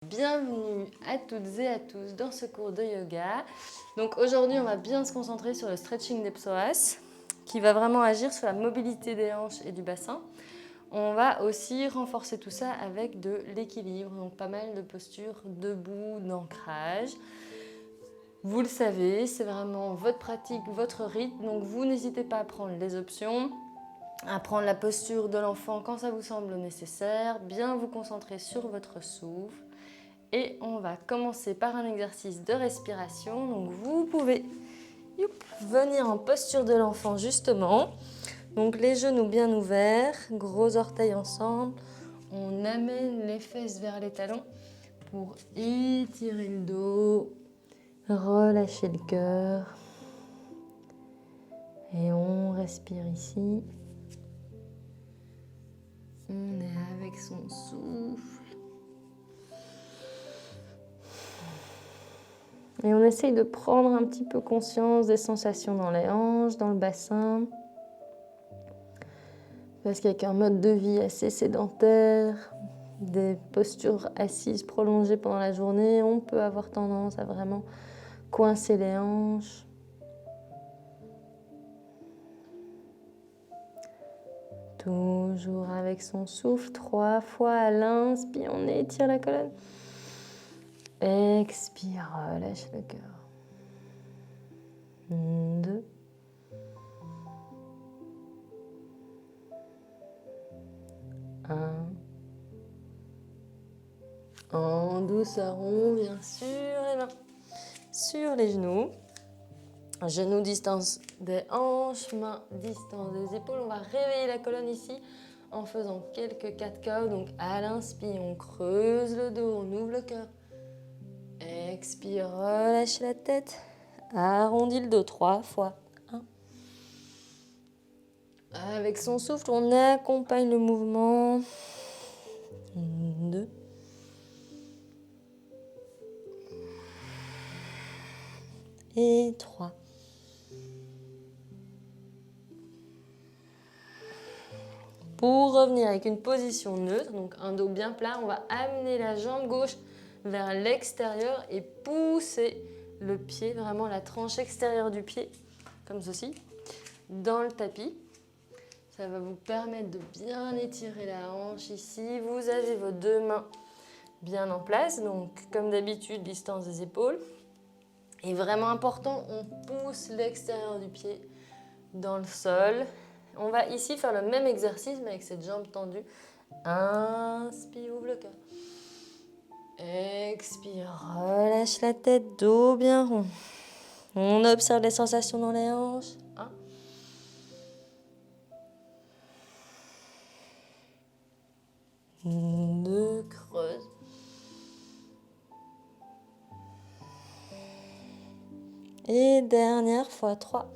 Bienvenue à toutes et à tous dans ce cours de yoga. Donc aujourd'hui, on va bien se concentrer sur le stretching des psoas qui va vraiment agir sur la mobilité des hanches et du bassin. On va aussi renforcer tout ça avec de l'équilibre, donc pas mal de postures debout, d'ancrage. Vous le savez, c'est vraiment votre pratique, votre rythme, donc vous n'hésitez pas à prendre les options, à prendre la posture de l'enfant quand ça vous semble nécessaire, bien vous concentrer sur votre souffle. Et on va commencer par un exercice de respiration. Donc vous pouvez venir en posture de l'enfant justement. Donc les genoux bien ouverts, gros orteils ensemble. On amène les fesses vers les talons pour étirer le dos, relâcher le cœur. Et on respire ici. On est avec son souffle. Et on essaye de prendre un petit peu conscience des sensations dans les hanches, dans le bassin. Parce qu'avec un mode de vie assez sédentaire, des postures assises prolongées pendant la journée, on peut avoir tendance à vraiment coincer les hanches. Toujours avec son souffle, 3 fois à l'inspire, on étire la colonne. Expire, relâche le cœur. 2. 1. En douceur, on vient sur les mains, sur les genoux. Genoux distance des hanches, mains distance des épaules. On va réveiller la colonne ici en faisant quelques 4 cows. Donc à l'inspire, on creuse le dos, on ouvre le cœur. Expire, relâche la tête. Arrondis le dos 3 fois. 1. Avec son souffle, on accompagne le mouvement. 2. Et 3. Pour revenir avec une position neutre, donc un dos bien plat, on va amener la jambe gauche vers l'extérieur et pousser le pied, vraiment la tranche extérieure du pied, comme ceci, dans le tapis. Ça va vous permettre de bien étirer la hanche ici. Vous avez vos 2 mains bien en place, donc comme d'habitude, distance des épaules. Et vraiment important, on pousse l'extérieur du pied dans le sol. On va ici faire le même exercice, mais avec cette jambe tendue. Inspire, ouvre le cœur. Expire, relâche la tête, dos bien rond. On observe les sensations dans les hanches. 1. 2, creuse. Et dernière fois, 3.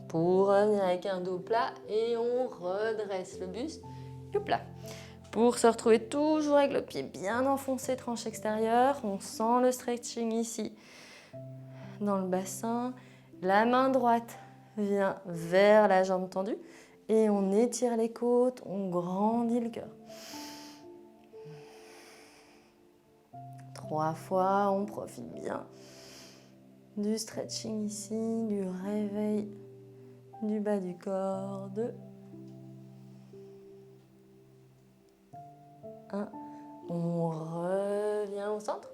Pour revenir avec un dos plat et on redresse le buste. Là. Pour se retrouver toujours avec le pied bien enfoncé, tranche extérieure. On sent le stretching ici dans le bassin. La main droite vient vers la jambe tendue et on étire les côtes, on grandit le cœur. 3 fois, on profite bien du stretching ici, du réveil du bas du corps. 2. 1. On revient au centre.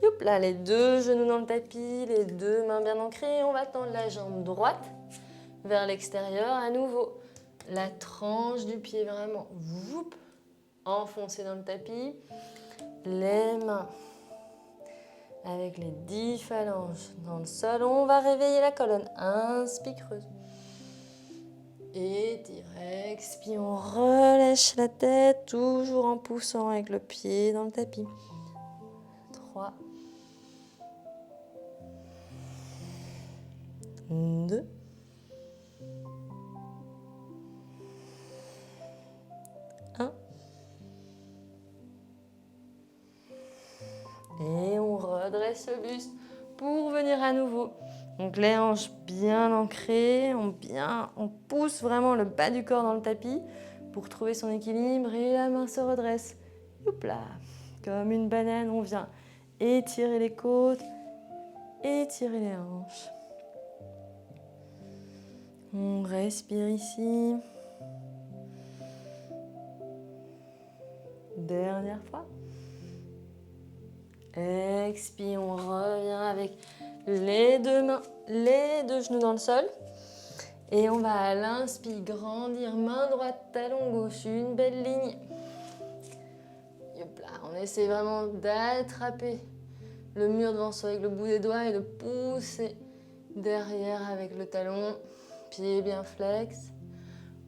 Youp, là, les 2 genoux dans le tapis, les 2 mains bien ancrées. On va tendre la jambe droite vers l'extérieur. À nouveau, la tranche du pied vraiment enfoncée dans le tapis. Les mains avec les 10 phalanges dans le sol. On va réveiller la colonne. Inspire, creuse. Étire, expire, on relâche la tête, toujours en poussant avec le pied dans le tapis. 3. 2. 1. Et on redresse le buste pour venir à nouveau. Donc les hanches bien ancrées, on pousse vraiment le bas du corps dans le tapis pour trouver son équilibre et la main se redresse. Youpla. Comme une banane, on vient étirer les côtes, étirer les hanches. On respire ici. Dernière fois. Expire, on revient avec les deux mains, les deux genoux dans le sol. Et on va à l'inspire grandir, main droite, talon gauche, une belle ligne. Hop là, on essaie vraiment d'attraper le mur devant soi avec le bout des doigts et de pousser derrière avec le talon. Pied bien flex.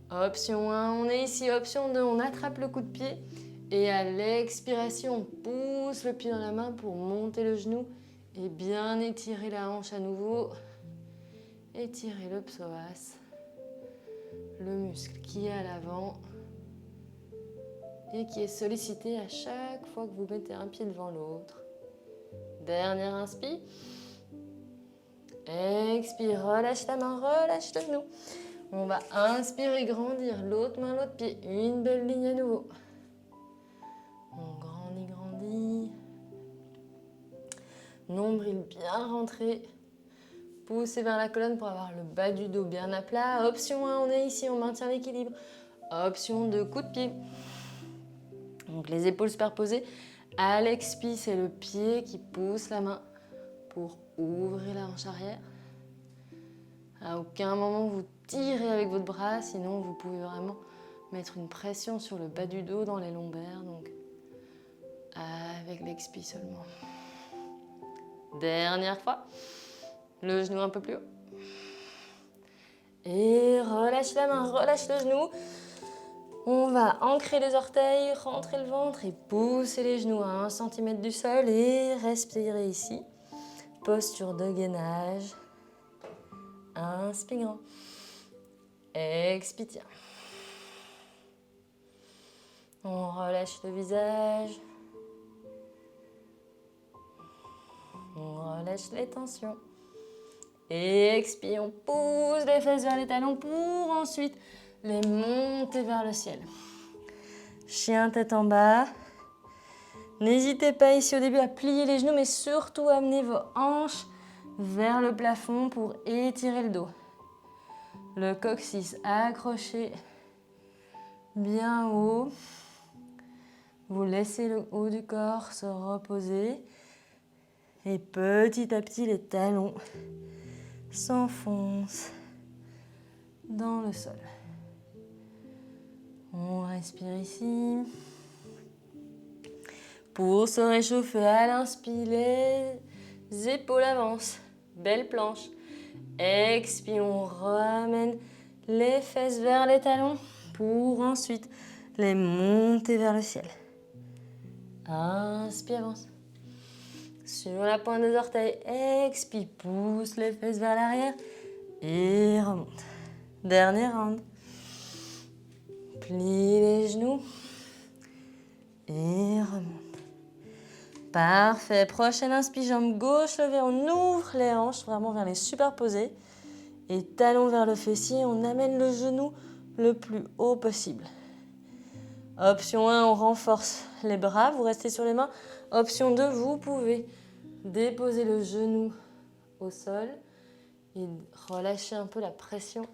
Option 1, on est ici. Option 2, on attrape le coup de pied. Et à l'expiration, on pousse le pied dans la main pour monter le genou et bien étirer la hanche à nouveau. Étirer le psoas, le muscle qui est à l'avant et qui est sollicité à chaque fois que vous mettez un pied devant l'autre. Dernière inspire. Expire, relâche la main, relâche le genou. On va inspirer, grandir l'autre main, l'autre pied. Une belle ligne à nouveau. On grandit, grandit. Nombril bien rentré. Poussez vers la colonne pour avoir le bas du dos bien à plat. Option 1, on est ici, on maintient l'équilibre. Option 2, coup de pied. Donc les épaules superposées. À l'expire, c'est le pied qui pousse la main pour ouvrir la hanche arrière. À aucun moment vous tirez avec votre bras, sinon vous pouvez vraiment mettre une pression sur le bas du dos dans les lombaires. Donc avec l'expire seulement. Dernière fois. Le genou un peu plus haut. Et relâche la main, relâche le genou. On va ancrer les orteils, rentrer le ventre et pousser les genoux à 1 cm du sol et respirer ici. Posture de gainage. Inspirant. Expire. On relâche le visage. On relâche les tensions. Et expire, on pousse les fesses vers les talons pour ensuite les monter vers le ciel. Chien tête en bas. N'hésitez pas ici au début à plier les genoux, mais surtout amener vos hanches vers le plafond pour étirer le dos. Le coccyx accroché bien haut. Vous laissez le haut du corps se reposer. Et petit à petit, les talons s'enfoncent dans le sol. On respire ici. Pour se réchauffer à l'inspire, les épaules avancent. Belle planche. Expire, on ramène les fesses vers les talons pour ensuite les monter vers le ciel. Inspire, avance. Sur la pointe des orteils, expire, pousse les fesses vers l'arrière et remonte. Dernier round. Plie les genoux et remonte. Parfait. Prochaine inspire, jambe gauche levée, on ouvre les hanches vraiment vers les superposés. Et talon vers le fessier, on amène le genou le plus haut possible. Option 1, on renforce les bras, vous restez sur les mains. Option 2, vous pouvez déposer le genou au sol et relâcher un peu la pression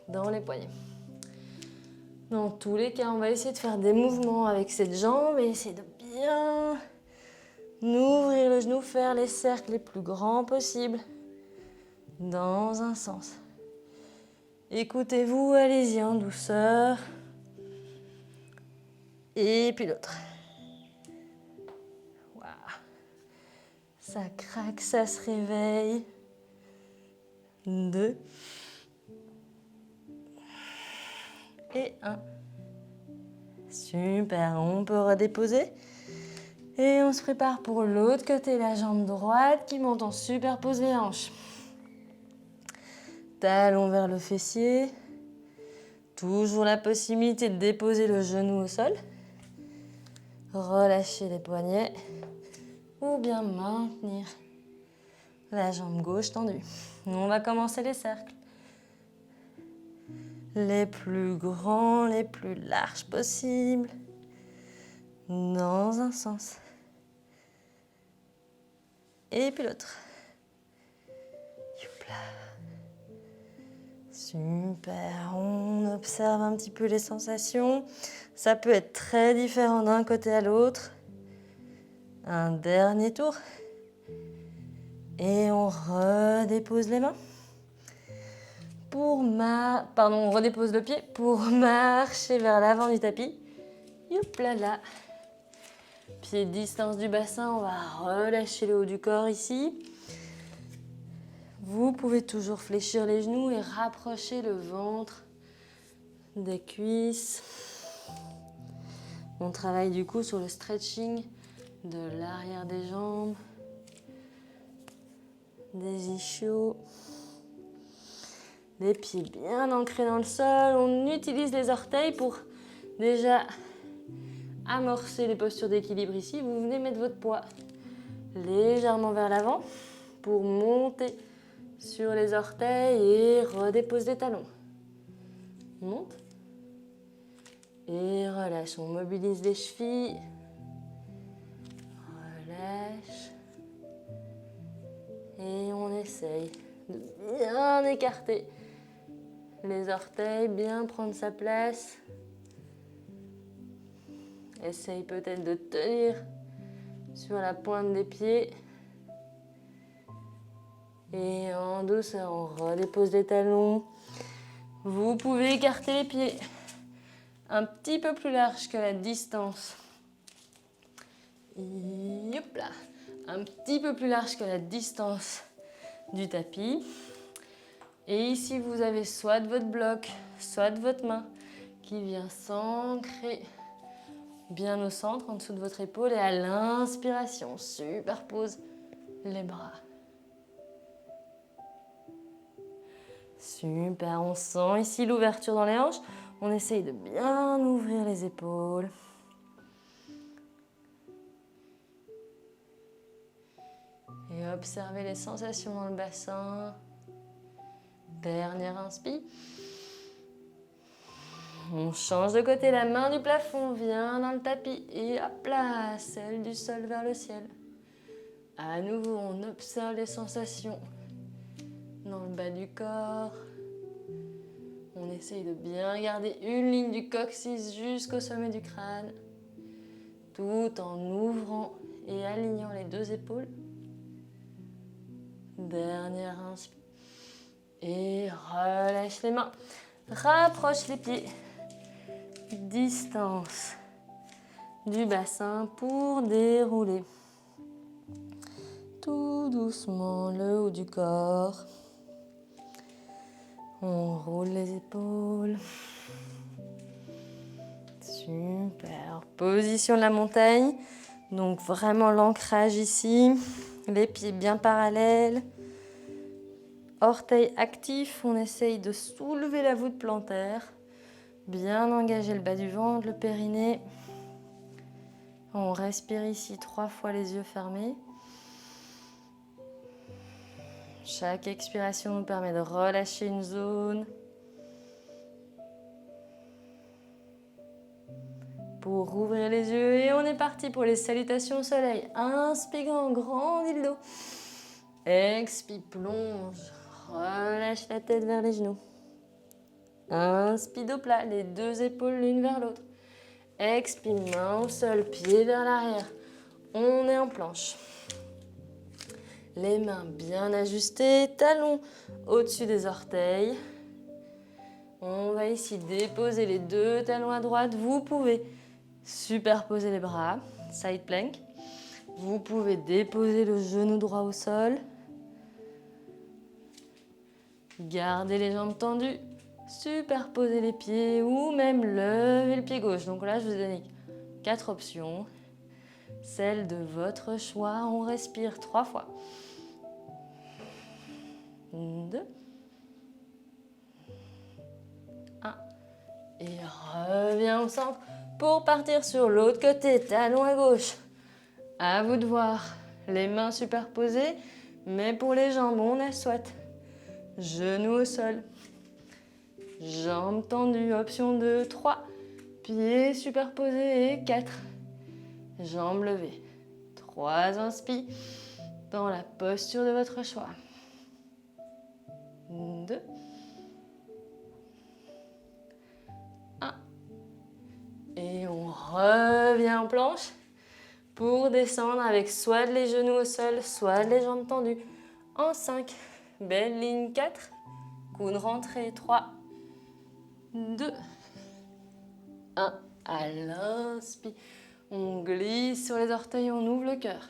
dans les poignets. Dans tous les cas, on va essayer de faire des mouvements avec cette jambe et essayer de bien ouvrir le genou, faire les cercles les plus grands possibles dans un sens. Écoutez-vous, allez-y en douceur. Et puis l'autre. Waouh. Ça craque, ça se réveille. 2. Et 1. Super, on peut redéposer. Et on se prépare pour l'autre côté, la jambe droite qui monte, on superpose les hanches. Talon vers le fessier. Toujours la possibilité de déposer le genou au sol. Relâcher les poignets. Ou bien maintenir la jambe gauche tendue. On va commencer les cercles. les plus grands, les plus larges possibles, dans un sens. Et puis l'autre. Youpla. Super, on observe un petit peu les sensations. Ça peut être très différent d'un côté à l'autre. Un dernier tour. Et on redépose les mains. On redépose le pied pour marcher vers l'avant du tapis. Youp là là. Pied distance du bassin, on va relâcher le haut du corps ici. Vous pouvez toujours fléchir les genoux et rapprocher le ventre des cuisses. On travaille du coup sur le stretching de l'arrière des jambes, des ischios. Les pieds bien ancrés dans le sol. On utilise les orteils pour déjà amorcer les postures d'équilibre ici. Vous venez mettre votre poids légèrement vers l'avant pour monter sur les orteils et redépose les talons. On monte et relâche. On mobilise les chevilles. Relâche. Et on essaye de bien écarter les orteils, bien prendre sa place. Essaye peut-être de tenir sur la pointe des pieds. Et en douceur, on redépose les talons. Vous pouvez écarter les pieds un petit peu plus large que la distance. Hop là. Un petit peu plus large que la distance du tapis. Et ici, vous avez soit de votre bloc, soit de votre main qui vient s'ancrer bien au centre, en dessous de votre épaule. Et à l'inspiration, superpose les bras. Super, on sent ici l'ouverture dans les hanches. On essaye de bien ouvrir les épaules. Et observez les sensations dans le bassin. Dernière inspire. On change de côté, la main du plafond vient dans le tapis. Et hop là, celle du sol vers le ciel. À nouveau, on observe les sensations dans le bas du corps. On essaye de bien garder une ligne du coccyx jusqu'au sommet du crâne, tout en ouvrant et alignant les deux épaules. Dernière inspire. Et relâche les mains. Rapproche les pieds. Distance du bassin pour dérouler. Tout doucement le haut du corps. On roule les épaules. Super. Position de la montagne. Donc vraiment l'ancrage ici. Les pieds bien parallèles. Orteils actifs. On essaye de soulever la voûte plantaire. Bien engager le bas du ventre, le périnée. On respire ici 3 fois les yeux fermés. Chaque expiration nous permet de relâcher une zone. Pour ouvrir les yeux et on est parti pour les salutations au soleil. Inspire, grandis le dos. Expire, plonge. Relâche la tête vers les genoux. Inspire, dos plat, les deux épaules l'une vers l'autre. Expire, main au sol, pied vers l'arrière. On est en planche. Les mains bien ajustées, talons au-dessus des orteils. On va ici déposer les deux talons à droite. Vous pouvez superposer les bras, side plank. Vous pouvez déposer le genou droit au sol. Gardez les jambes tendues. Superposer les pieds ou même lever le pied gauche. Donc là, je vous ai donné 4 options. Celle de votre choix. On respire 3 fois. 2. 1. Et reviens au centre pour partir sur l'autre côté. Talon à gauche. À vous de voir. Les mains superposées. Mais pour les jambes, on est soit genoux au sol. Jambes tendues, option 2, 3. Pieds superposés et 4. Jambes levées. 3, inspire dans la posture de votre choix. 2. 1. Et on revient en planche pour descendre avec soit les genoux au sol, soit les jambes tendues. En 5. Belle ligne. 4. Coude rentrée. 3. 2. 1. À l'inspire, on glisse sur les orteils, on ouvre le cœur.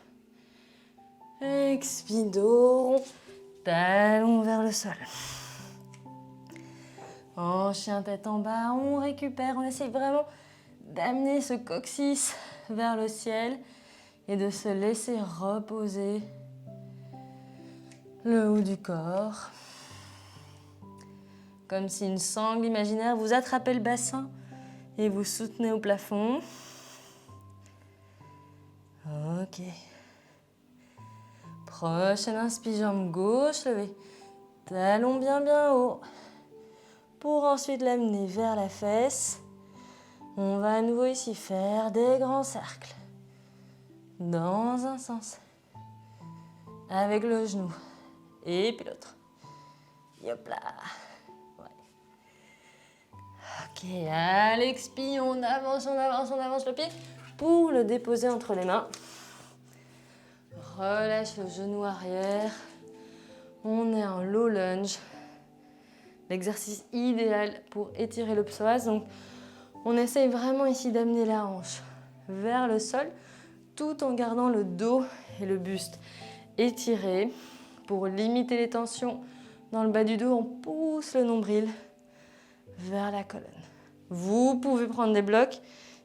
Expire, dos rond, talon vers le sol. En chien tête en bas, on récupère, on essaye vraiment d'amener ce coccyx vers le ciel et de se laisser reposer le haut du corps. Comme si une sangle imaginaire vous attrapait le bassin et vous soutenez au plafond. Ok. Prochaine inspire, jambe gauche levée. Talon bien haut. Pour ensuite l'amener vers la fesse. On va à nouveau ici faire des grands cercles. Dans un sens. Avec le genou. Et puis l'autre. Hop là. Ok, à l'expire, on avance le pied pour le déposer entre les mains. Relâche le genou arrière. On est en low lunge. L'exercice idéal pour étirer le psoas. Donc, on essaye vraiment ici d'amener la hanche vers le sol tout en gardant le dos et le buste étirés. Pour limiter les tensions dans le bas du dos, on pousse le nombril vers la colonne. Vous pouvez prendre des blocs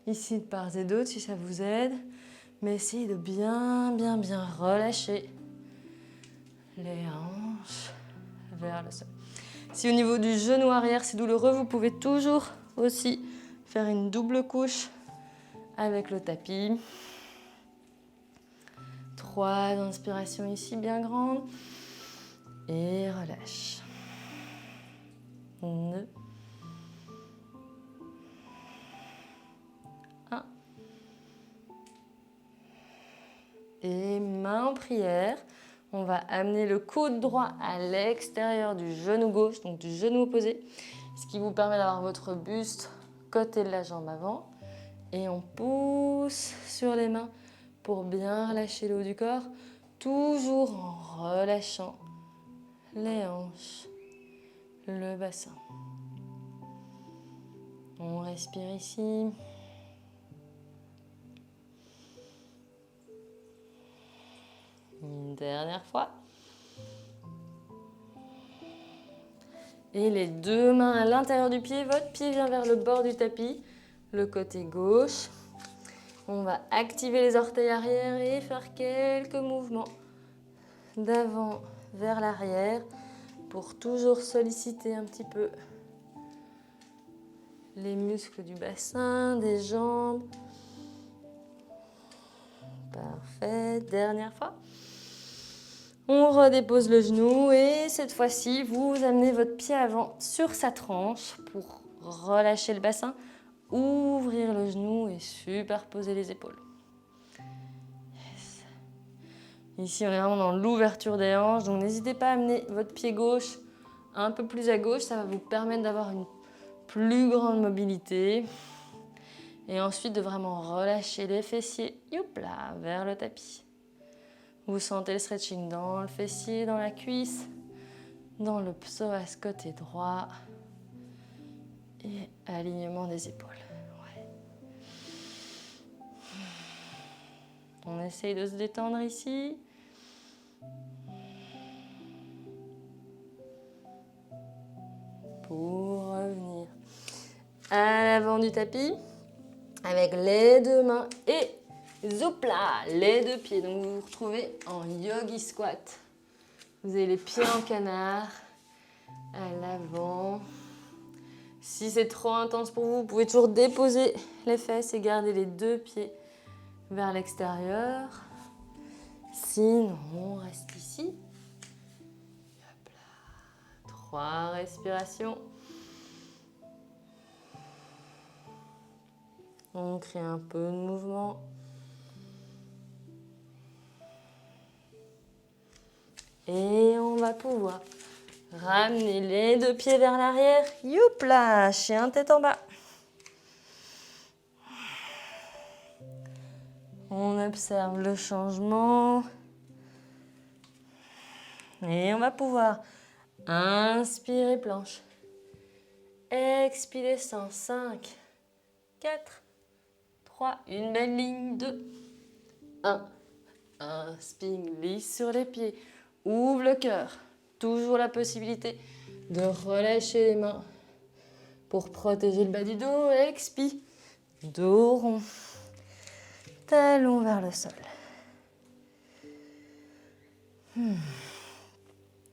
ici de part et d'autre si ça vous aide, mais essayez de bien relâcher les hanches vers le sol. Si au niveau du genou arrière c'est douloureux, vous pouvez toujours aussi faire une double couche avec le tapis. 3 inspirations ici bien grandes et relâche. 2. 1. Et main en prière. On va amener le coude droit à l'extérieur du genou gauche, donc du genou opposé, ce qui vous permet d'avoir votre buste côté de la jambe avant. Et on pousse sur les mains pour bien relâcher le haut du corps, toujours en relâchant les hanches, le bassin. On respire ici. Une dernière fois. Et les deux mains à l'intérieur du pied. Votre pied vient vers le bord du tapis, le côté gauche. On va activer les orteils arrière et faire quelques mouvements d'avant vers l'arrière pour toujours solliciter un petit peu les muscles du bassin, des jambes. Parfait. Dernière fois. On redépose le genou et cette fois-ci, vous amenez votre pied avant sur sa tranche pour relâcher le bassin, ouvrir le genou et superposer les épaules. Yes. Ici, on est vraiment dans l'ouverture des hanches, donc n'hésitez pas à amener votre pied gauche un peu plus à gauche, ça va vous permettre d'avoir une plus grande mobilité. Et ensuite, de vraiment relâcher les fessiers, hop là, vers le tapis. Vous sentez le stretching dans le fessier, dans la cuisse, dans le psoas côté droit et alignement des épaules. Ouais. On essaye de se détendre ici. Pour revenir à l'avant du tapis avec les deux mains et zopla, les deux pieds. Donc vous vous retrouvez en yogi squat. Vous avez les pieds en canard à l'avant. Si c'est trop intense pour vous, vous pouvez toujours déposer les fesses et garder les deux pieds vers l'extérieur. Sinon, on reste ici. Hop là. 3 respirations. On crée un peu de mouvement. Et on va pouvoir ramener les 2 pieds vers l'arrière. Youpla, chien tête en bas. On observe le changement. Et on va pouvoir inspirer planche. Expirer sans 5, 4, 3, une belle ligne, 2, 1. Inspire, glisse sur les pieds. Ouvre le cœur. Toujours la possibilité de relâcher les mains pour protéger le bas du dos. Expire. Dos rond. Talon vers le sol.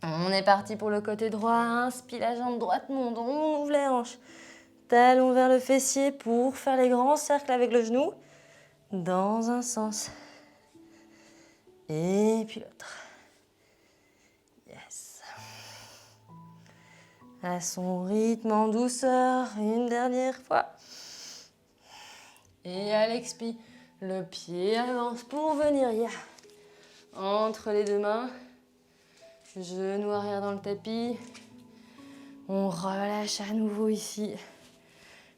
On est parti pour le côté droit. Inspire, la jambe droite monte. On ouvre les hanches. Talon vers le fessier pour faire les grands cercles avec le genou. Dans un sens. Et puis l'autre. Yes. À son rythme, en douceur, une dernière fois. Et à l'expire, le pied avance pour venir entre les 2 mains. Genou arrière dans le tapis. On relâche à nouveau ici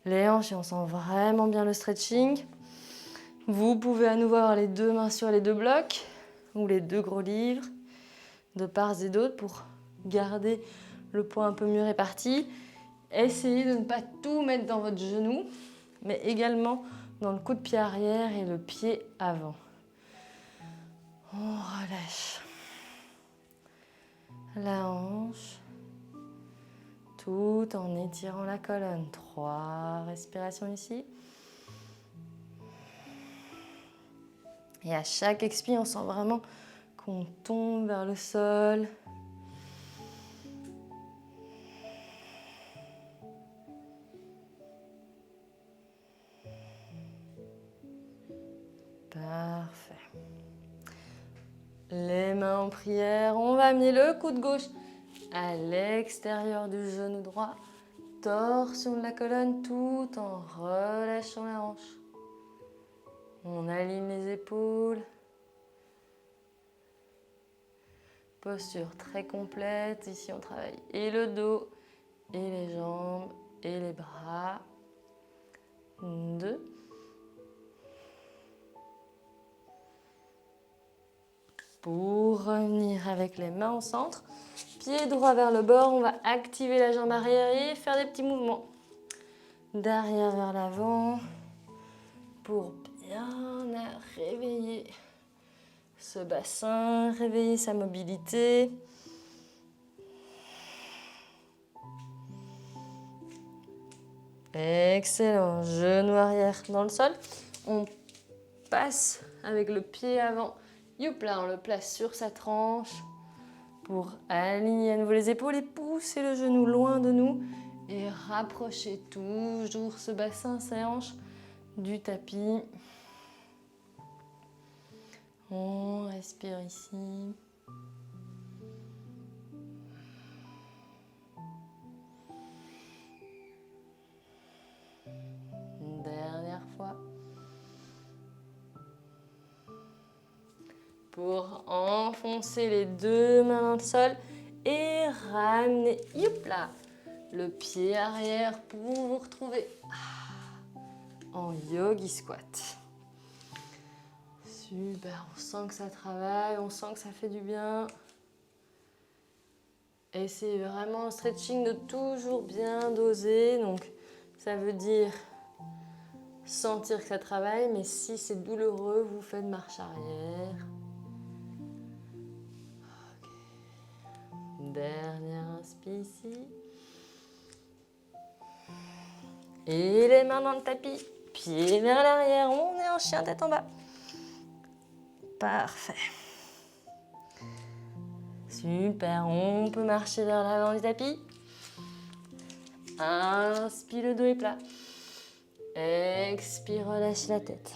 les hanches et on sent vraiment bien le stretching. Vous pouvez à nouveau avoir les 2 mains sur les 2 blocs ou les 2 gros livres de part et d'autre pour garder le poids un peu mieux réparti. Essayez de ne pas tout mettre dans votre genou, mais également dans le coup de pied arrière et le pied avant. On relâche la hanche tout en étirant la colonne. 3 respirations ici. Et à chaque expire, on sent vraiment qu'on tombe vers le sol. Parfait. Les mains en prière, on va amener le coude gauche à l'extérieur du genou droit. Torsion de la colonne tout en relâchant la hanche. On aligne les épaules. Posture très complète. Ici, on travaille et le dos, et les jambes, et les bras. 2. Pour revenir avec les mains au centre. Pied droit vers le bord. On va activer la jambe arrière et faire des petits mouvements. D'arrière vers l'avant. Pour bien réveiller ce bassin, réveiller sa mobilité. Excellent. Genou arrière dans le sol. On passe avec le pied avant. Youpla, on le place sur sa tranche pour aligner à nouveau les épaules et pousser le genou loin de nous et rapprocher toujours ce bassin, ses hanches du tapis. On respire ici. Une dernière fois. Pour enfoncer les 2 mains dans le sol et ramener, youpla, le pied arrière pour vous retrouver en yogi squat. Super, on sent que ça travaille, on sent que ça fait du bien. Essayez vraiment le stretching de toujours bien doser. Donc, ça veut dire sentir que ça travaille, mais si c'est douloureux, vous faites marche arrière. Okay. Dernière inspire ici. Et les mains dans le tapis. Pieds vers l'arrière. On est en chien tête en bas. Parfait. Super. On peut marcher vers l'avant du tapis. Inspire, le dos est plat. Expire, relâche la tête.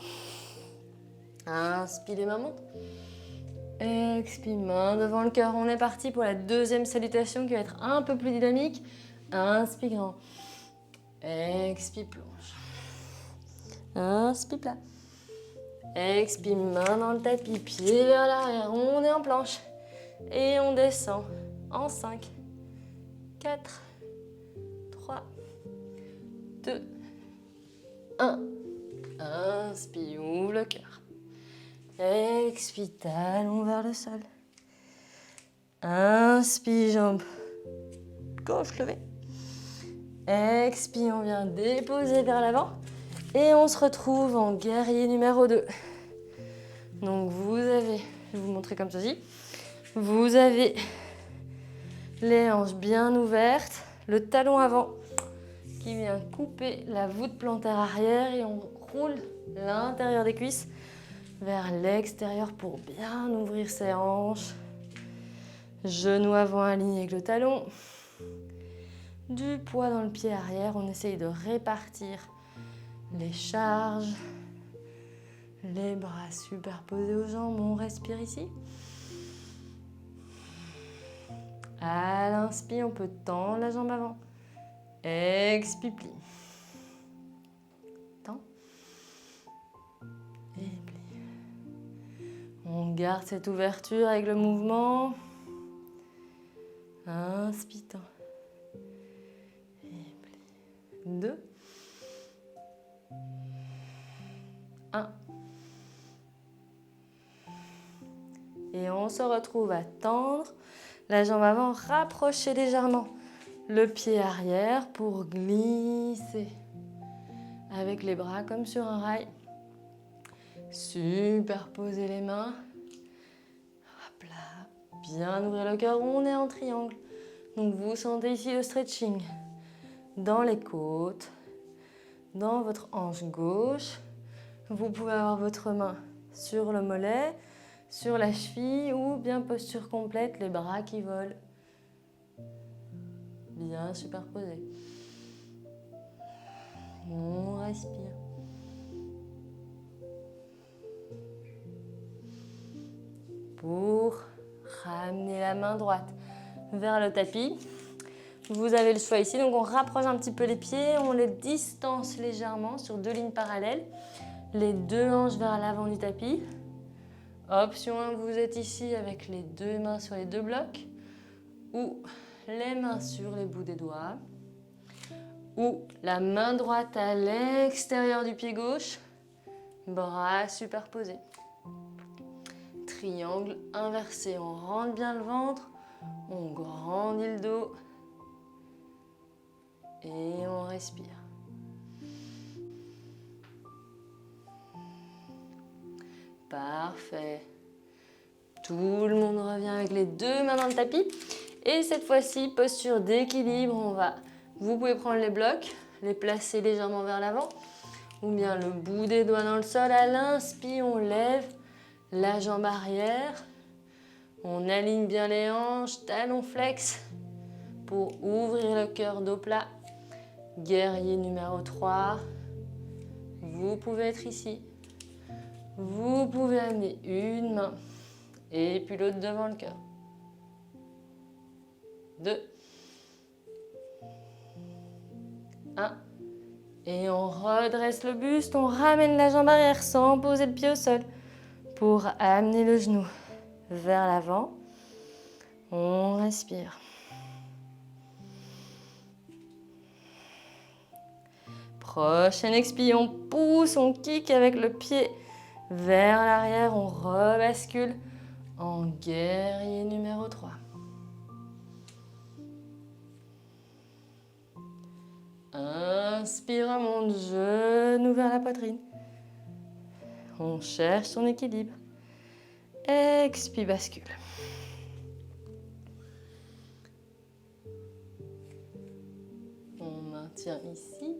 Inspire, les mains montent. Expire, main devant le cœur. On est parti pour la 2e salutation qui va être un peu plus dynamique. Inspire grand. Expire, plonge. Inspire plat. Expire, main dans le tapis, pied vers l'arrière, on est en planche. Et on descend en 5, 4, 3, 2, 1. Inspire, ouvre le cœur. Expire, talon vers le sol. Inspire, jambe gauche levée. Expire, on vient déposer vers l'avant. Et on se retrouve en guerrier numéro 2. Donc vous avez, je vais vous montrer comme ceci. Vous avez les hanches bien ouvertes, le talon avant qui vient couper la voûte plantaire arrière et on roule l'intérieur des cuisses vers l'extérieur pour bien ouvrir ses hanches. Genou avant aligné avec le talon. Du poids dans le pied arrière, on essaye de répartir les charges. Les bras superposés aux jambes, on respire ici. À l'inspire, on peut tendre la jambe avant. Expire, plie. Tends. Et plie. On garde cette ouverture avec le mouvement. Inspire, tends. Et plie. 2. 1. Et on se retrouve à tendre la jambe avant, rapprocher légèrement le pied arrière pour glisser avec les bras comme sur un rail. Superposer les mains. Hop là. Bien ouvrir le cœur, on est en triangle. Donc vous sentez ici le stretching dans les côtes, dans votre hanche gauche. Vous pouvez avoir votre main sur le mollet, sur la cheville ou bien posture complète, les bras qui volent. Bien superposés. On respire. Pour ramener la main droite vers le tapis. Vous avez le choix ici, donc on rapproche un petit peu les pieds, on les distance légèrement sur 2 lignes parallèles. Les 2 hanches vers l'avant du tapis. Option 1, vous êtes ici avec les 2 mains sur les 2 blocs ou les mains sur les bouts des doigts ou la main droite à l'extérieur du pied gauche, bras superposés. Triangle inversé, on rentre bien le ventre, on grandit le dos et on respire. Parfait. Tout le monde revient avec les 2 mains dans le tapis. Et cette fois-ci, posture d'équilibre, vous pouvez prendre les blocs, les placer légèrement vers l'avant, ou bien le bout des doigts dans le sol. À l'inspire, on lève la jambe arrière. On aligne bien les hanches, talons flex pour ouvrir le cœur, dos plat. Guerrier numéro 3. Vous pouvez être ici. Vous pouvez amener une main et puis l'autre devant le cœur. 2. 1. Et on redresse le buste, on ramène la jambe arrière sans poser le pied au sol pour amener le genou vers l'avant. On respire. Prochaine expire, on pousse, on kick avec le pied vers l'arrière, on rebascule en guerrier numéro 3. Inspire, on monte, genou vers la poitrine. On cherche son équilibre. Expire, bascule. On maintient ici.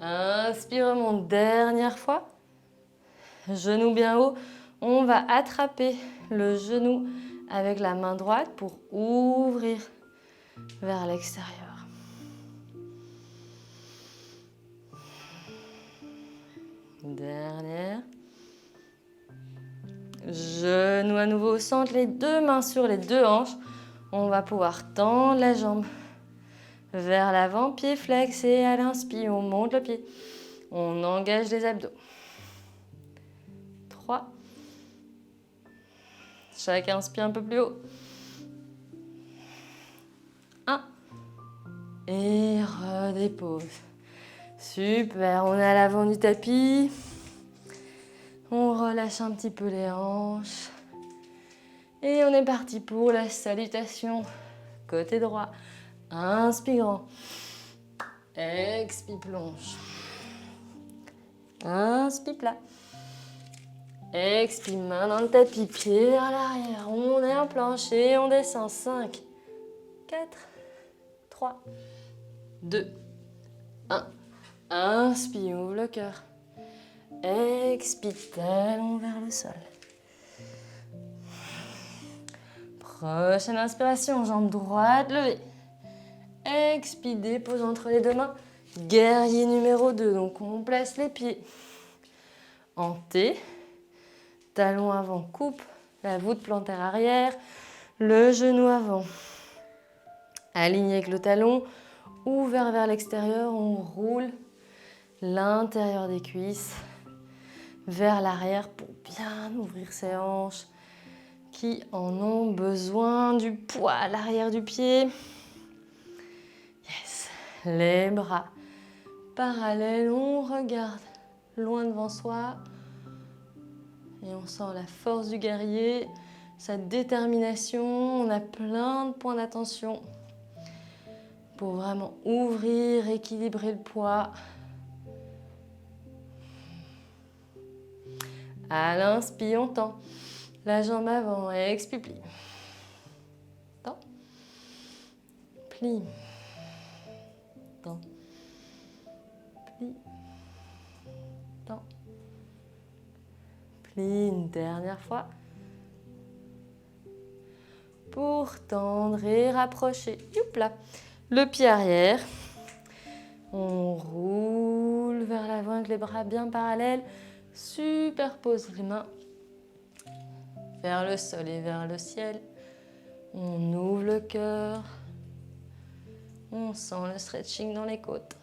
Inspire, remonte, dernière fois. Genou bien haut. On va attraper le genou avec la main droite pour ouvrir vers l'extérieur. Dernière. Genou à nouveau au centre, les 2 mains sur les 2 hanches. On va pouvoir tendre la jambe vers l'avant, pied flex et à l'inspire, on monte le pied. On engage les abdos. 3. Chaque inspire un peu plus haut. 1. Et redépose. Super, on est à l'avant du tapis. On relâche un petit peu les hanches. Et on est parti pour la salutation. Côté droit. Inspirant. Expire, plonge. Inspire, plat. Expire, main dans le tapis, pied vers l'arrière. On est en planche et on descend. 5, 4, 3, 2, 1. Inspire, ouvre le cœur. Expire, talon vers le sol. Prochaine inspiration, jambe droite levée. Expire, dépose entre les deux mains. Guerrier numéro 2, donc on place les pieds en T. Talon avant, coupe la voûte plantaire arrière. Le genou avant. Aligné avec le talon, ouvert vers l'extérieur, on roule l'intérieur des cuisses vers l'arrière pour bien ouvrir ses hanches qui en ont besoin du poids à l'arrière du pied. Yes. Les bras parallèles, on regarde loin devant soi et on sent la force du guerrier, sa détermination. On a plein de points d'attention pour vraiment ouvrir, équilibrer le poids. À l'inspire, on tend la jambe avant, expire, plie. Tend, plie. Tend, plie. Tend, plie. Une dernière fois. Pour tendre et rapprocher. Youpla. Le pied arrière. On roule vers l'avant avec les bras bien parallèles. Superpose les mains vers le sol et vers le ciel. On ouvre le cœur. On sent le stretching dans les côtes.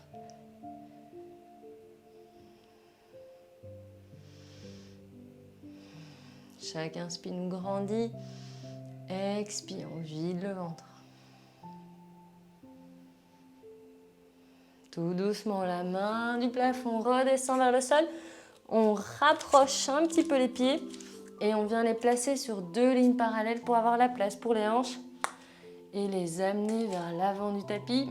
Chaque inspire nous grandit. Expire, on vide le ventre. Tout doucement, la main du plafond redescend vers le sol. On rapproche un petit peu les pieds et on vient les placer sur 2 lignes parallèles pour avoir la place pour les hanches et les amener vers l'avant du tapis.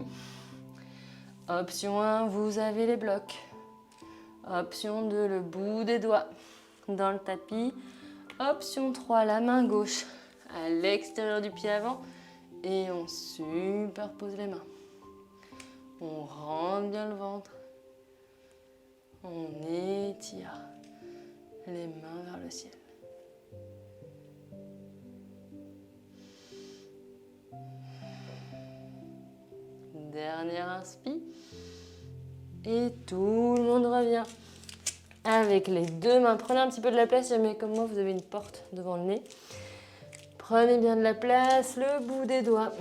Option 1, vous avez les blocs. Option 2, le bout des doigts dans le tapis. Option 3, la main gauche à l'extérieur du pied avant et on superpose les mains. On rentre bien le ventre. On étire les mains vers le ciel. Dernière inspire. Et tout le monde revient. Avec les 2 mains, prenez un petit peu de la place, jamais comme moi vous avez une porte devant le nez. Prenez bien de la place, le bout des doigts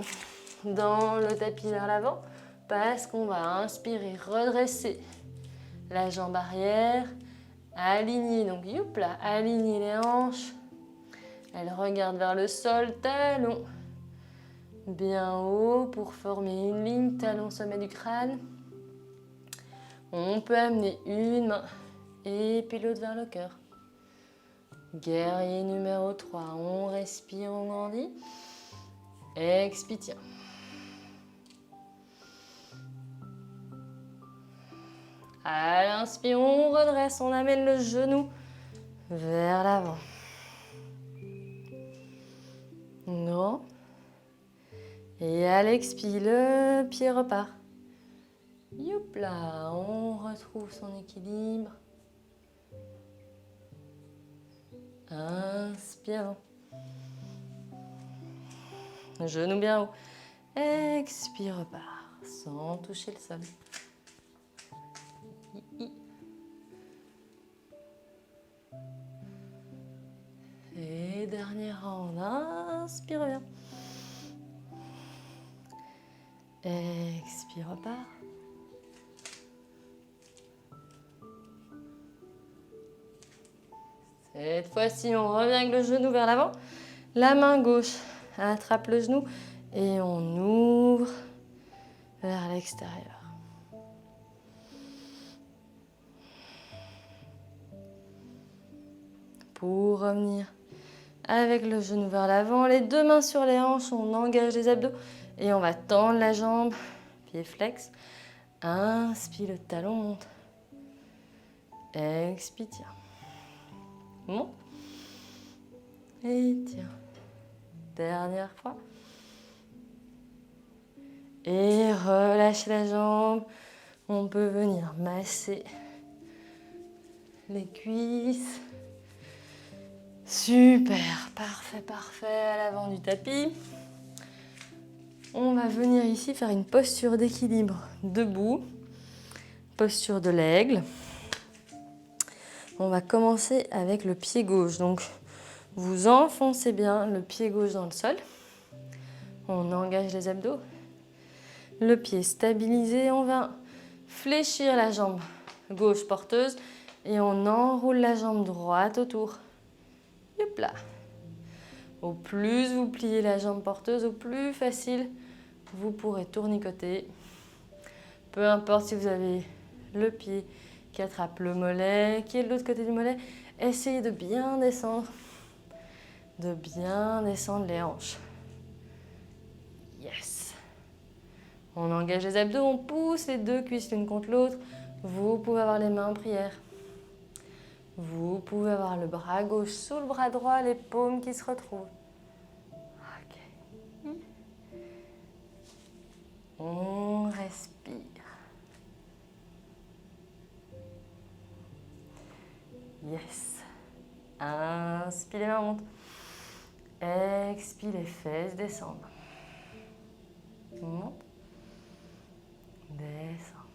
dans le tapis vers l'avant, parce qu'on va inspirer, redresser la jambe arrière, aligner, donc youp là, aligner les hanches. Elle regarde vers le sol, talon bien haut pour former une ligne, talon sommet du crâne. On peut amener une main et puis l'autre vers le cœur. Guerrier numéro 3, on respire, on grandit. Expire, tiens. À l'inspire, on redresse, on amène le genou vers l'avant. Grand. Et à l'expire, le pied repart. Youp là, on retrouve son équilibre. Inspire. Genou bien haut. Expire, repart, sans toucher le sol. Et dernier round, inspire bien. Expire, repart. Cette fois-ci, on revient avec le genou vers l'avant. La main gauche attrape le genou et on ouvre vers l'extérieur. Pour revenir avec le genou vers l'avant, les deux mains sur les hanches, on engage les abdos et on va tendre la jambe, pied flex. Inspire, le talon monte. Expire, tiens. Monte. Et tiens. Dernière fois. Et relâche la jambe. On peut venir masser les cuisses. Super, parfait, parfait, à l'avant du tapis. On va venir ici faire une posture d'équilibre debout, posture de l'aigle. On va commencer avec le pied gauche. Donc, vous enfoncez bien le pied gauche dans le sol. On engage les abdos. Le pied stabilisé, on va fléchir la jambe gauche porteuse et on enroule la jambe droite autour. Hop là. Au plus vous pliez la jambe porteuse, au plus facile vous pourrez tournicoter. Peu importe si vous avez le pied qui attrape le mollet, qui est de l'autre côté du mollet, essayez de bien descendre les hanches. Yes. On engage les abdos, on pousse les deux cuisses l'une contre l'autre. Vous pouvez avoir les mains en prière. Vous pouvez avoir le bras gauche sous le bras droit, les paumes qui se retrouvent. Ok. On respire. Yes. Inspire, les mains montent. Expire, les fesses descendent. Monte. Descend.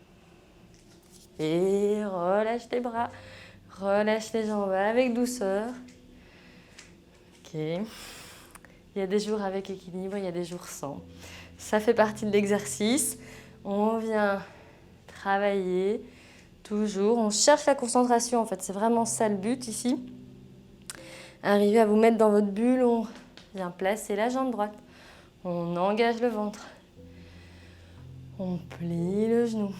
Et relâche les bras. Relâche les jambes avec douceur. Ok. Il y a des jours avec équilibre, il y a des jours sans. Ça fait partie de l'exercice. On vient travailler toujours. On cherche la concentration en fait. C'est vraiment ça le but ici. Arrivez à vous mettre dans votre bulle. On vient placer la jambe droite. On engage le ventre. On plie le genou.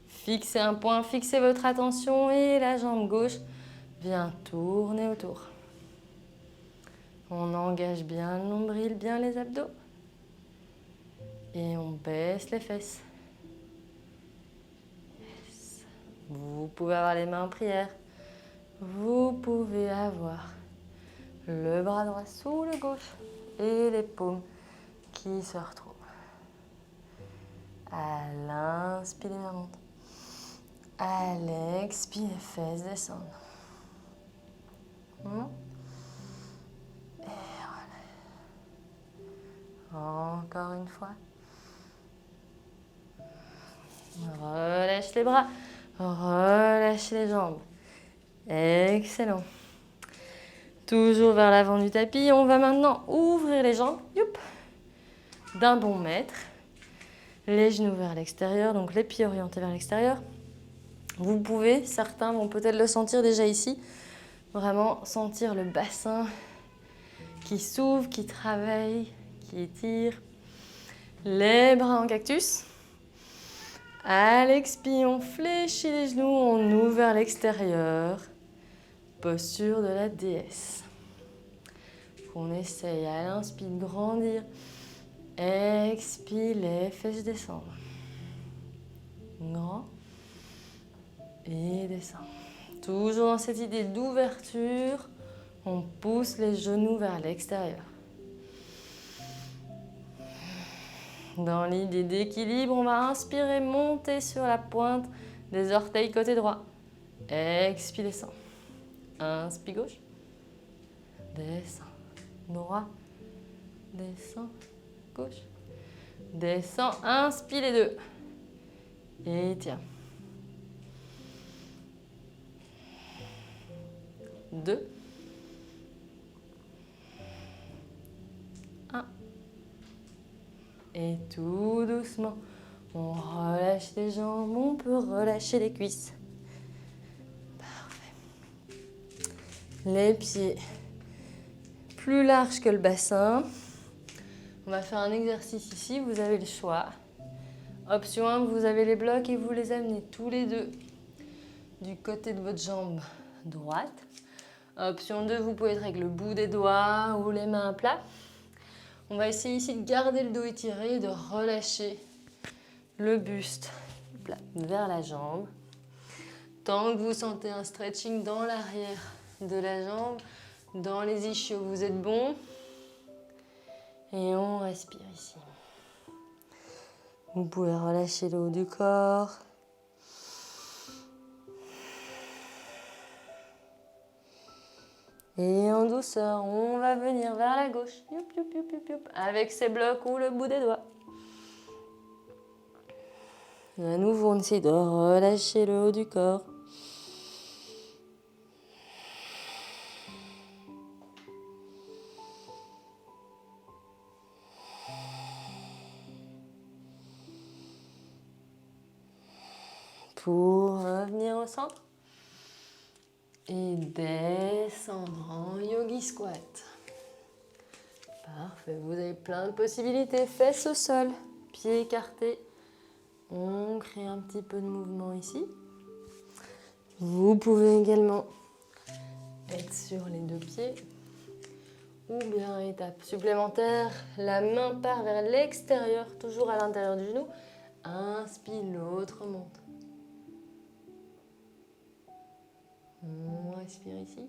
Fixez un point, fixez votre attention et la jambe gauche vient tourner autour. On engage bien le nombril, bien les abdos. Et on baisse les fesses. Yes. Vous pouvez avoir les mains en prière. Vous pouvez avoir le bras droit sous le gauche et les paumes qui se retrouvent. À l'inspire, les mains montent. À l'expire, les fesses descendent. Et voilà. Encore une fois. Relâche les bras. Relâche les jambes. Excellent. Toujours vers l'avant du tapis. On va maintenant ouvrir les jambes. D'un bon mètre. Les genoux vers l'extérieur, donc les pieds orientés vers l'extérieur. Vous pouvez, certains vont peut-être le sentir déjà ici, vraiment sentir le bassin qui s'ouvre, qui travaille, qui étire. Les bras en cactus. À l'expire, on fléchit les genoux, on ouvre vers l'extérieur. Posture de la déesse. On essaye à l'inspire de grandir. Expire, les fesses descendent. Grand. Et descend. Toujours dans cette idée d'ouverture, on pousse les genoux vers l'extérieur. Dans l'idée d'équilibre, on va inspirer, monter sur la pointe des orteils côté droit. Expire, descend. Inspire gauche. Descend. Droit. Descend. Gauche. Descend. Inspire les deux. Et tiens. 2. 1. Et tout doucement, on relâche les jambes, on peut relâcher les cuisses. Parfait. Les pieds plus larges que le bassin. On va faire un exercice ici, vous avez le choix. Option 1, vous avez les blocs et vous les amenez tous les deux du côté de votre jambe droite. Option 2, vous pouvez être avec le bout des doigts ou les mains à plat. On va essayer ici de garder le dos étiré et de relâcher le buste vers la jambe. Tant que vous sentez un stretching dans l'arrière de la jambe, dans les ischios, vous êtes bon. Et on respire ici. Vous pouvez relâcher le haut du corps. Et en douceur, on va venir vers la gauche. Youp, youp, youp, youp, youp, avec ses blocs ou le bout des doigts. Et à nouveau, on essaie de relâcher le haut du corps. Pour revenir au centre. Et descendre en yogi squat. Parfait, vous avez plein de possibilités. Fesses au sol, pieds écartés. On crée un petit peu de mouvement ici. Vous pouvez également être sur les deux pieds. Ou bien, étape supplémentaire, la main part vers l'extérieur, toujours à l'intérieur du genou. Inspire, l'autre monte. On respire ici.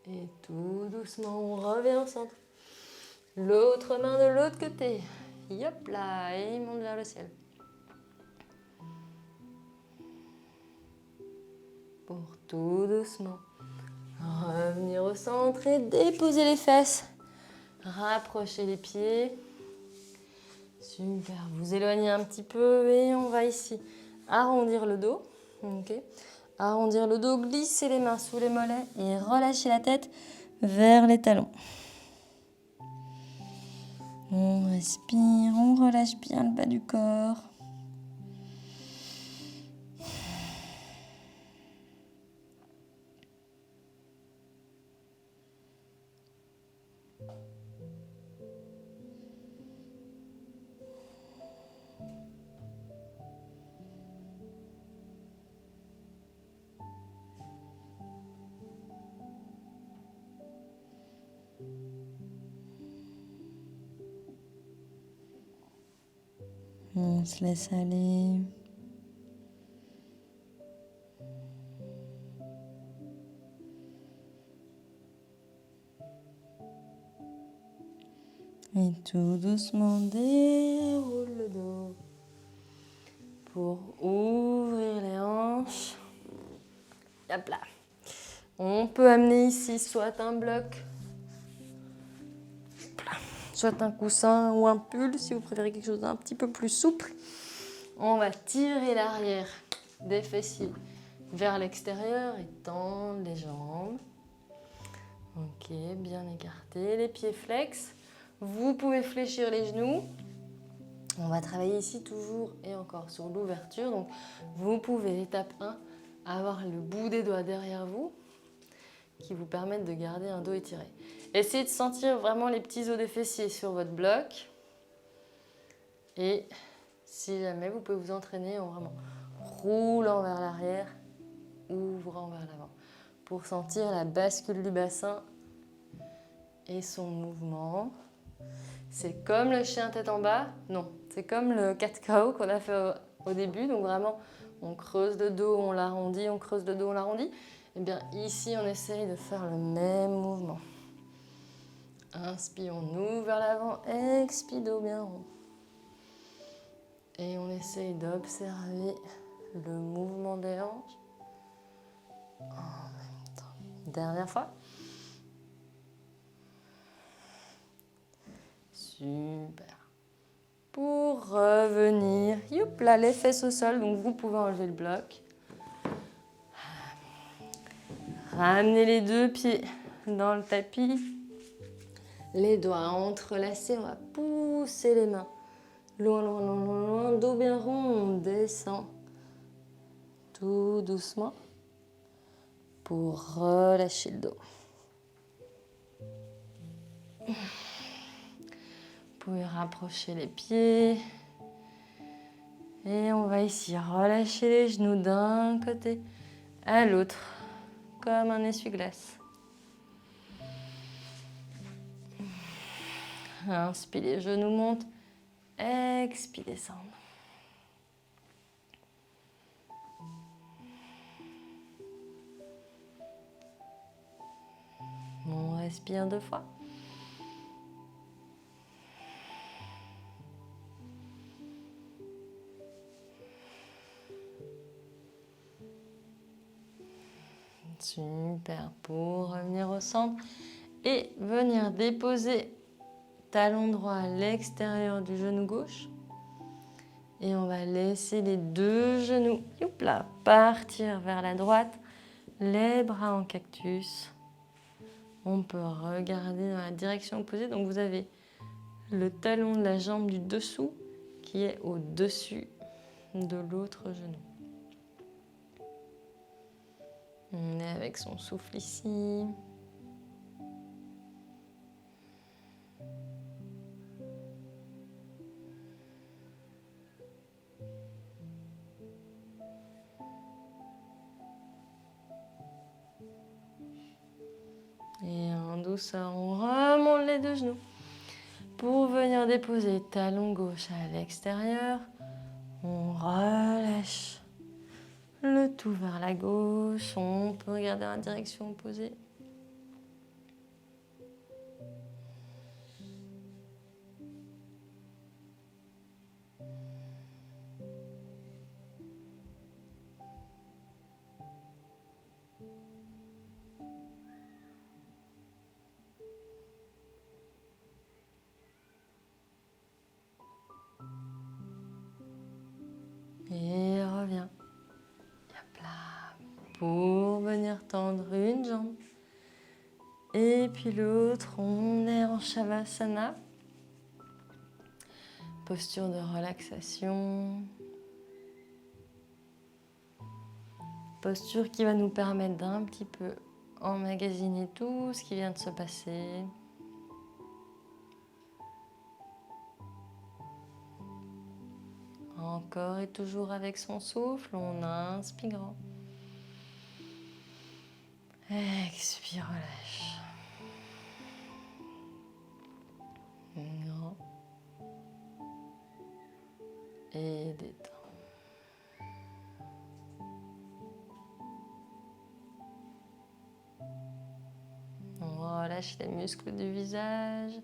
Et tout doucement, on revient au centre. L'autre main de l'autre côté. Hop là, et il monte vers le ciel. Pour tout doucement revenir au centre et déposer les fesses. Rapprochez les pieds. Super, vous éloignez un petit peu et on va ici arrondir le dos. Okay. Arrondir le dos, glisser les mains sous les mollets et relâcher la tête vers les talons. On respire, on relâche bien le bas du corps. On se laisse aller. Et tout doucement déroule le dos pour ouvrir les hanches. Hop là. On peut amener ici soit un bloc, soit un coussin ou un pull si vous préférez quelque chose d'un petit peu plus souple. On va tirer l'arrière des fessiers vers l'extérieur et tendre les jambes. Ok, bien écarté, les pieds flex. Vous pouvez fléchir les genoux. On va travailler ici toujours et encore sur l'ouverture. Donc, vous pouvez, étape 1, avoir le bout des doigts derrière vous qui vous permettent de garder un dos étiré. Essayez de sentir vraiment les petits os des fessiers sur votre bloc. Et si jamais, vous pouvez vous entraîner en vraiment roulant vers l'arrière, ouvrant vers l'avant, pour sentir la bascule du bassin et son mouvement. C'est comme le chien tête en bas, non, c'est comme le 4KO qu'on a fait au début, donc vraiment on creuse le dos, on l'arrondit, on creuse le dos, on l'arrondit. Et bien ici on essaye de faire le même mouvement. Inspire, on ouvre vers l'avant, expire, dos bien rond. Et on essaye d'observer le mouvement des hanches en même temps. Dernière fois. Super. Pour revenir, youp, là, les fesses au sol, donc vous pouvez enlever le bloc. Ramenez les deux pieds dans le tapis. Les doigts entrelacés, on va pousser les mains. Loin, loin, loin, loin, loin, dos bien rond, on descend. Tout doucement pour relâcher le dos. Vous pouvez rapprocher les pieds. Et on va ici relâcher les genoux d'un côté à l'autre, comme un essuie-glace. Inspire, les genoux montent. Expire, descendre. On respire 2 fois. Super, pour revenir au centre et venir déposer talon droit à l'extérieur du genou gauche. Et on va laisser les 2 genoux partir vers la droite, les bras en cactus. On peut regarder dans la direction opposée. Donc vous avez le talon de la jambe du dessous qui est au-dessus de l'autre genou. On est avec son souffle ici. Et en douceur, on remonte les 2 genoux pour venir déposer talon gauche à l'extérieur. On relâche le tout vers la gauche. On peut regarder en direction opposée. Et reviens. Hop là. Pour venir tendre une jambe. Et puis l'autre, on est en Shavasana. Posture de relaxation. Posture qui va nous permettre d'un petit peu emmagasiner tout ce qui vient de se passer. Encore et toujours avec son souffle, on inspire grand. Expire, relâche. Grand. Et détend. On relâche les muscles du visage,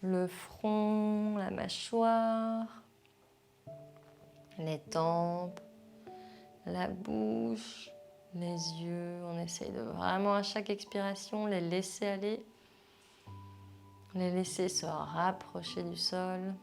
le front, la mâchoire, les tempes, la bouche, les yeux. On essaye de vraiment à chaque expiration les laisser aller, les laisser se rapprocher du sol.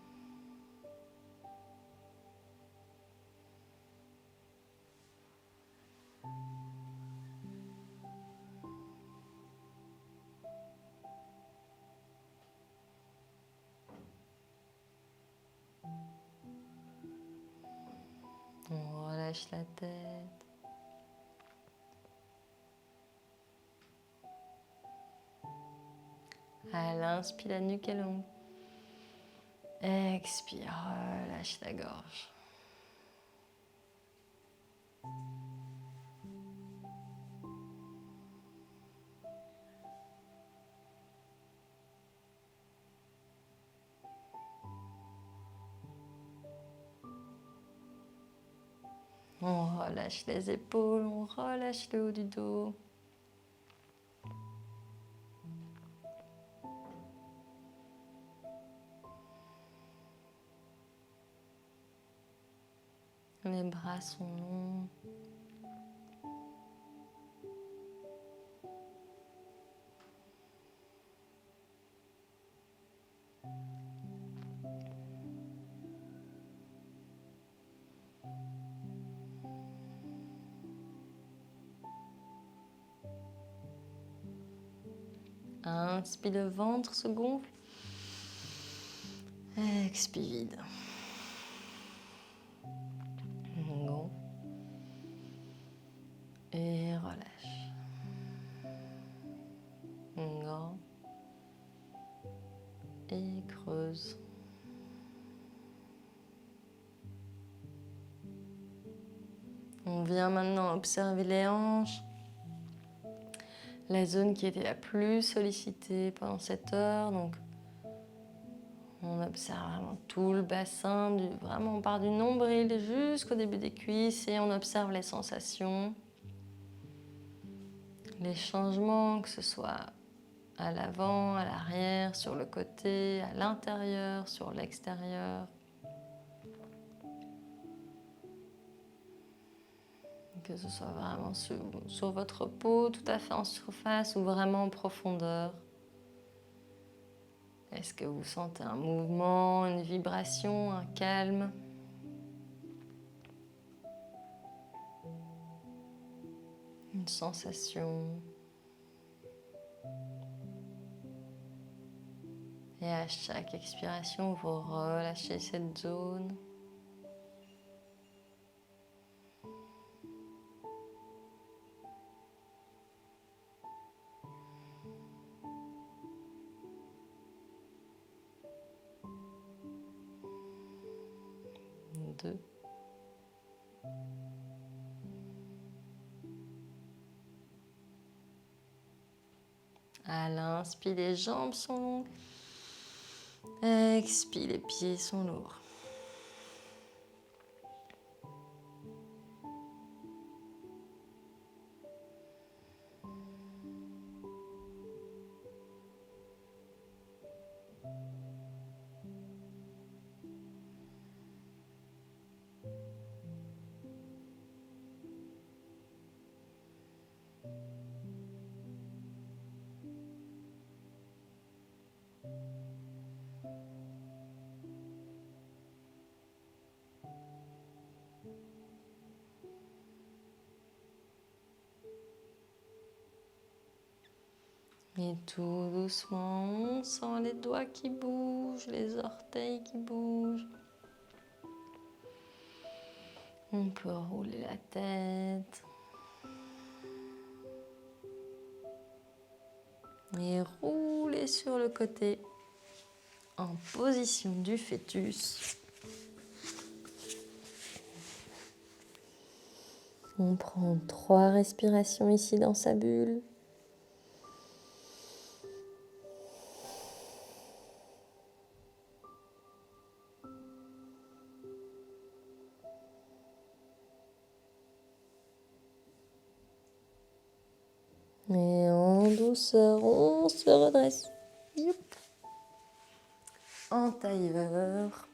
On relâche la tête. À l'inspire, la nuque est longue. Expire, relâche la gorge. On relâche les épaules, on relâche le haut du dos. Les bras sont longs. Inspire, le ventre se gonfle. Expire, vide. Gonfle. Et relâche. Gonfle. Et creuse. On vient maintenant observer les hanches, la zone qui était la plus sollicitée pendant cette heure. Donc, on observe vraiment tout le bassin, vraiment on part du nombril jusqu'au début des cuisses et on observe les sensations, les changements, que ce soit à l'avant, à l'arrière, sur le côté, à l'intérieur, sur l'extérieur. Que ce soit vraiment sur votre peau, tout à fait en surface ou vraiment en profondeur. Est-ce que vous sentez un mouvement, une vibration, un calme? Une sensation? Et à chaque expiration, vous relâchez cette zone. Deux. À l'inspire, les jambes sont longues. Expire, les pieds sont lourds. Et tout doucement, on sent les doigts qui bougent, les orteils qui bougent. On peut rouler la tête. Et rouler sur le côté en position du fœtus. On prend 3 respirations ici dans sa bulle. Et en douceur, on se redresse. Youp. En tailleur.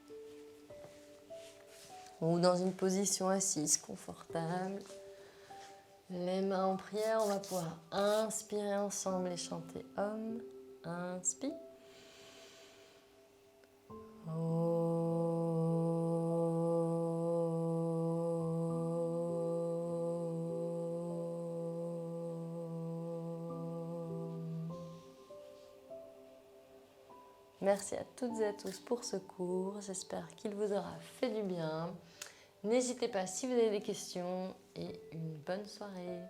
Ou dans une position assise confortable. Les mains en prière, on va pouvoir inspirer ensemble et chanter Om. Inspire. Merci à toutes et à tous pour ce cours. J'espère qu'il vous aura fait du bien. N'hésitez pas si vous avez des questions et une bonne soirée.